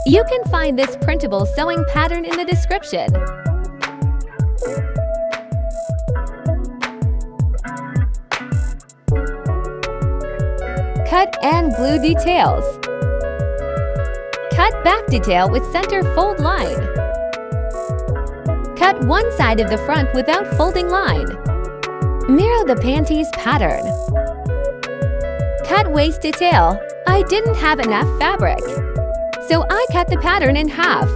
You can find this printable sewing pattern in the description. Cut and glue details. Cut back detail with center fold line. Cut one side of the front without folding line. Mirror the panties pattern. Cut waist detail. I didn't have enough fabric, so I cut the pattern in half.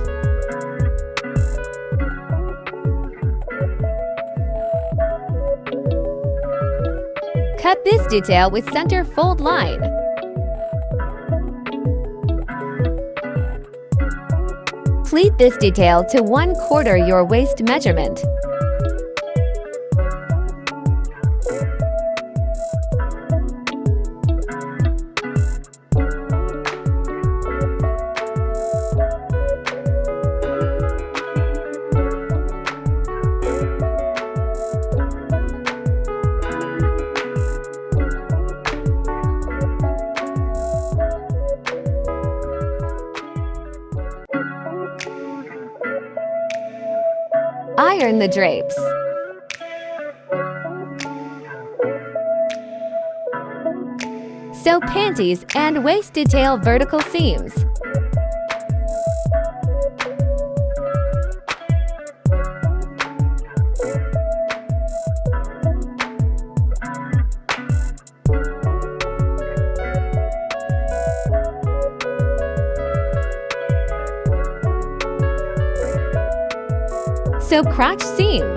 Cut this detail with center fold line. Pleat this detail to 1/4 your waist measurement. Iron the drapes. Sew panties and waist detail vertical seams. Sew crotch seam.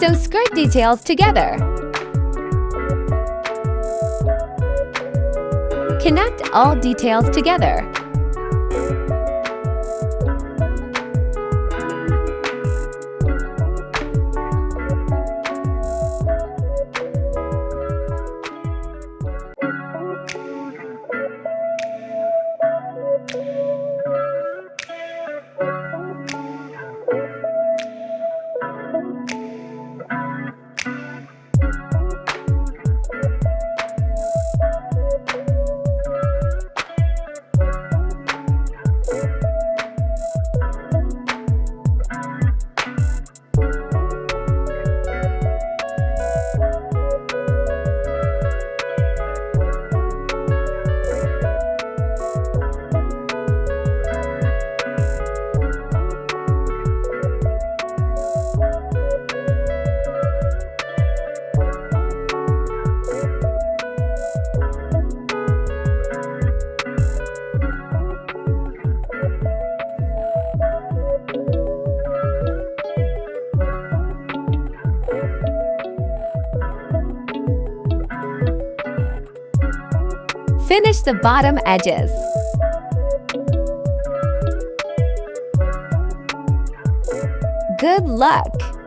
Sew skirt details together. Connect all details together. Finish the bottom edges. Good luck!